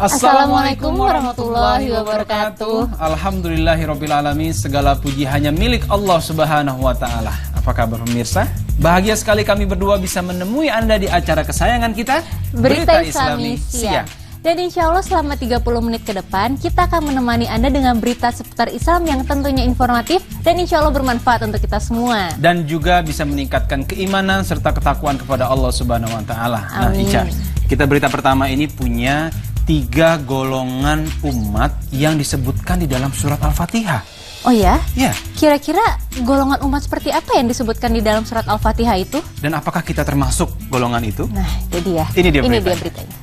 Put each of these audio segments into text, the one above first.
Assalamualaikum warahmatullahi wabarakatuh. Alhamdulillahirrabbilalamin. Segala puji hanya milik Allah Subhanahu wa Ta'ala. Apa kabar pemirsa? Bahagia sekali kami berdua bisa menemui Anda di acara kesayangan kita, Berita Islami Siang. Dan insya Allah selama 30 menit ke depan kita akan menemani Anda dengan berita seputar Islam yang tentunya informatif dan insya Allah bermanfaat untuk kita semua. Dan juga bisa meningkatkan keimanan serta ketakwaan kepada Allah Subhanahu wa Ta'ala. Nah Ica, kita berita pertama ini punya 3 golongan umat yang disebutkan di dalam surat Al-Fatihah. Oh ya? Ya. Kira-kira golongan umat seperti apa yang disebutkan di dalam surat Al-Fatihah itu? Dan apakah kita termasuk golongan itu? Nah, itu dia. Ini dia beritanya.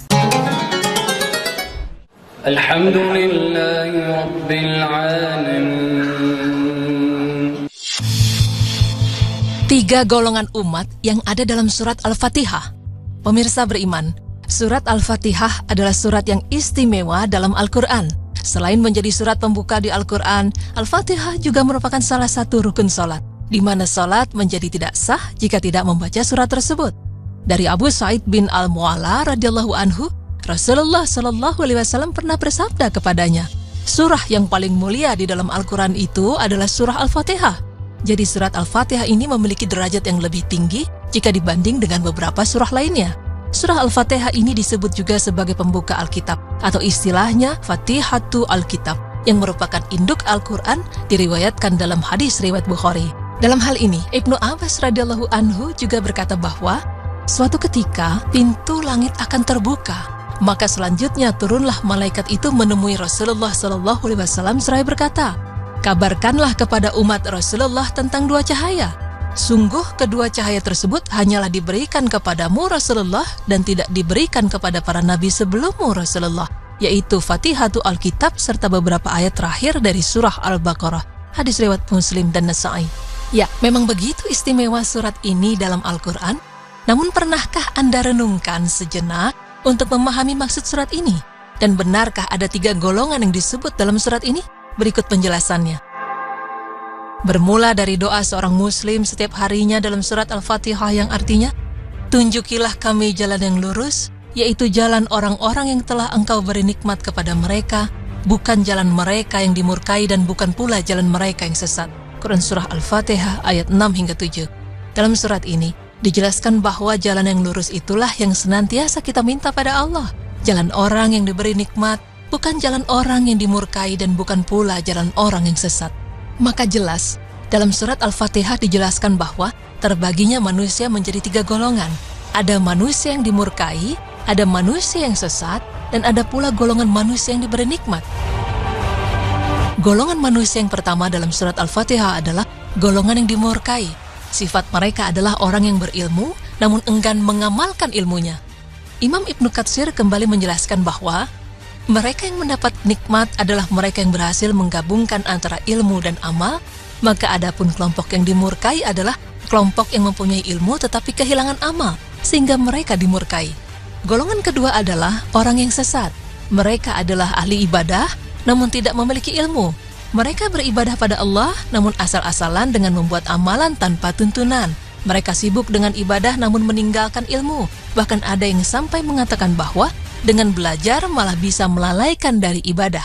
Alhamdulillahi Rabbil Alamin. 3 golongan umat yang ada dalam surat Al-Fatihah. Pemirsa beriman, surat Al-Fatihah adalah surat yang istimewa dalam Al-Quran. Selain menjadi surat pembuka di Al-Quran, Al-Fatihah juga merupakan salah satu rukun sholat, di mana sholat menjadi tidak sah jika tidak membaca surat tersebut. Dari Abu Sa'id bin Al-Mu'alla radhiyallahu anhu, Rasulullah Shallallahu Alaihi Wasallam pernah bersabda kepadanya, surah yang paling mulia di dalam Al-Quran itu adalah surah Al-Fatihah. Jadi surat Al-Fatihah ini memiliki derajat yang lebih tinggi jika dibanding dengan beberapa surah lainnya. Surah Al-Fatihah ini disebut juga sebagai pembuka Alkitab atau istilahnya Fatihatu Alkitab yang merupakan induk Al-Quran diriwayatkan dalam hadis riwayat Bukhari. Dalam hal ini, Ibnu Abbas radhiyallahu anhu juga berkata bahwa suatu ketika pintu langit akan terbuka, maka selanjutnya turunlah malaikat itu menemui Rasulullah Shallallahu Alaihi Wasallam seraya berkata, kabarkanlah kepada umat Rasulullah tentang 2 cahaya. Sungguh kedua cahaya tersebut hanyalah diberikan kepadamu Rasulullah dan tidak diberikan kepada para nabi sebelummu Rasulullah, yaitu Fatihatu Alkitab serta beberapa ayat terakhir dari surah Al-Baqarah. Hadis riwayat Muslim dan Nasa'i. Ya, memang begitu istimewa surat ini dalam Al-Quran. Namun pernahkah Anda renungkan sejenak untuk memahami maksud surat ini? Dan benarkah ada 3 golongan yang disebut dalam surat ini? Berikut penjelasannya. Bermula dari doa seorang muslim setiap harinya dalam surat Al-Fatihah yang artinya, tunjukilah kami jalan yang lurus, yaitu jalan orang-orang yang telah engkau beri nikmat kepada mereka, bukan jalan mereka yang dimurkai dan bukan pula jalan mereka yang sesat. Quran Surah Al-Fatihah ayat 6-7. Dalam surat ini, dijelaskan bahwa jalan yang lurus itulah yang senantiasa kita minta pada Allah. Jalan orang yang diberi nikmat, bukan jalan orang yang dimurkai dan bukan pula jalan orang yang sesat. Maka jelas, dalam surat Al-Fatihah dijelaskan bahwa terbaginya manusia menjadi 3 golongan. Ada manusia yang dimurkai, ada manusia yang sesat, dan ada pula golongan manusia yang diberi nikmat. Golongan manusia yang pertama dalam surat Al-Fatihah adalah golongan yang dimurkai. Sifat mereka adalah orang yang berilmu, namun enggan mengamalkan ilmunya. Imam Ibnu Katsir kembali menjelaskan bahwa mereka yang mendapat nikmat adalah mereka yang berhasil menggabungkan antara ilmu dan amal, maka adapun kelompok yang dimurkai adalah kelompok yang mempunyai ilmu tetapi kehilangan amal, sehingga mereka dimurkai. Golongan kedua adalah orang yang sesat. Mereka adalah ahli ibadah, namun tidak memiliki ilmu. Mereka beribadah pada Allah, namun asal-asalan dengan membuat amalan tanpa tuntunan. Mereka sibuk dengan ibadah namun meninggalkan ilmu. Bahkan ada yang sampai mengatakan bahwa dengan belajar malah bisa melalaikan dari ibadah.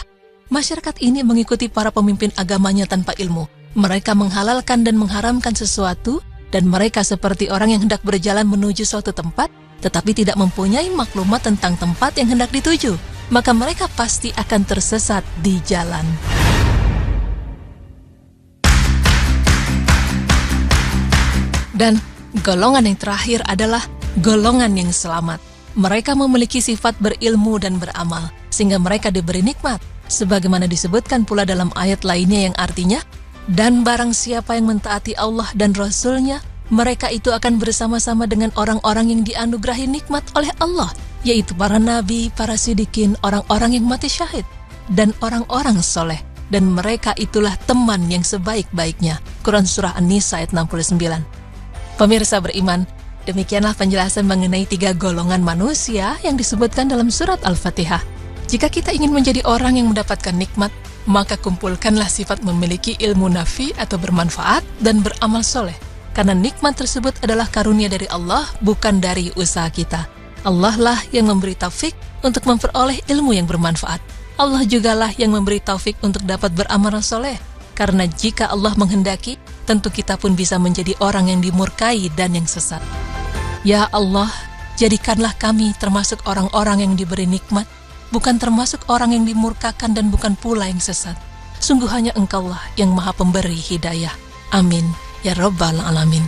Masyarakat ini mengikuti para pemimpin agamanya tanpa ilmu. Mereka menghalalkan dan mengharamkan sesuatu, dan mereka seperti orang yang hendak berjalan menuju suatu tempat, tetapi tidak mempunyai maklumat tentang tempat yang hendak dituju. Maka mereka pasti akan tersesat di jalan. Dan golongan yang terakhir adalah golongan yang selamat. Mereka memiliki sifat berilmu dan beramal, sehingga mereka diberi nikmat. Sebagaimana disebutkan pula dalam ayat lainnya yang artinya, dan barang siapa yang mentaati Allah dan Rasul-Nya, mereka itu akan bersama-sama dengan orang-orang yang dianugerahi nikmat oleh Allah, yaitu para nabi, para sidikin, orang-orang yang mati syahid, dan orang-orang soleh. Dan mereka itulah teman yang sebaik-baiknya. Quran Surah An-Nisa ayat 69. Pemirsa beriman, demikianlah penjelasan mengenai 3 golongan manusia yang disebutkan dalam surat Al-Fatihah. Jika kita ingin menjadi orang yang mendapatkan nikmat, maka kumpulkanlah sifat memiliki ilmu nafi atau bermanfaat dan beramal soleh. Karena nikmat tersebut adalah karunia dari Allah, bukan dari usaha kita. Allah lah yang memberi taufik untuk memperoleh ilmu yang bermanfaat. Allah jugalah yang memberi taufik untuk dapat beramal soleh. Karena jika Allah menghendaki, tentu kita pun bisa menjadi orang yang dimurkai dan yang sesat. Ya Allah, jadikanlah kami termasuk orang-orang yang diberi nikmat, bukan termasuk orang yang dimurkakan dan bukan pula yang sesat. Sungguh hanya Engkaulah yang Maha Pemberi hidayah. Amin. Ya Rabbal Alamin.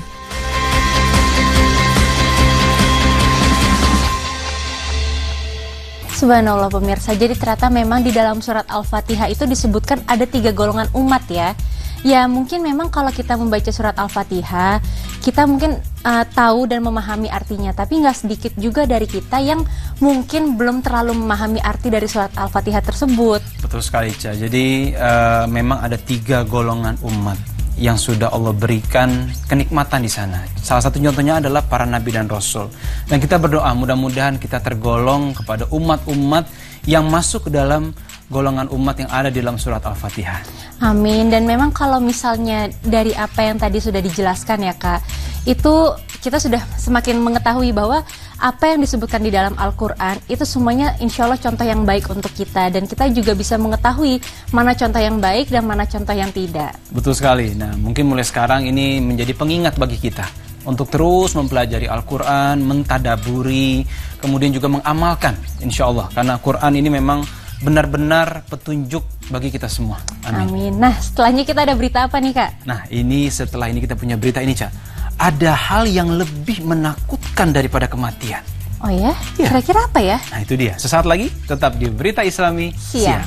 Subhanallah pemirsa, jadi ternyata memang di dalam surat Al-Fatihah itu disebutkan ada 3 golongan umat ya. Ya mungkin memang kalau kita membaca surat Al-Fatihah, kita mungkin tahu dan memahami artinya. Tapi nggak sedikit juga dari kita yang mungkin belum terlalu memahami arti dari surat Al-Fatihah tersebut. Betul sekali, Ca. Jadi memang ada 3 golongan umat yang sudah Allah berikan kenikmatan di sana. Salah satu contohnya adalah para nabi dan rasul. Dan kita berdoa mudah-mudahan kita tergolong kepada umat-umat yang masuk ke dalam golongan umat yang ada di dalam surat Al-Fatihah. Amin. Dan memang kalau misalnya dari apa yang tadi sudah dijelaskan ya Kak, itu kita sudah semakin mengetahui bahwa apa yang disebutkan di dalam Al-Quran itu semuanya insya Allah contoh yang baik untuk kita. Dan kita juga bisa mengetahui mana contoh yang baik dan mana contoh yang tidak. Betul sekali. Nah, mungkin mulai sekarang ini menjadi pengingat bagi kita untuk terus mempelajari Al-Quran, mentadaburi, kemudian juga mengamalkan insya Allah. Karena Quran ini memang benar-benar petunjuk bagi kita semua. Amin. Amin. Nah, setelahnya kita ada berita apa nih Kak? Nah, setelah ini kita punya berita ini, Ca. Ada hal yang lebih menakutkan daripada kematian. Oh ya? Ya. Kira-kira apa ya? Nah, itu dia. Sesaat lagi tetap di Berita Islami Siang. Siang.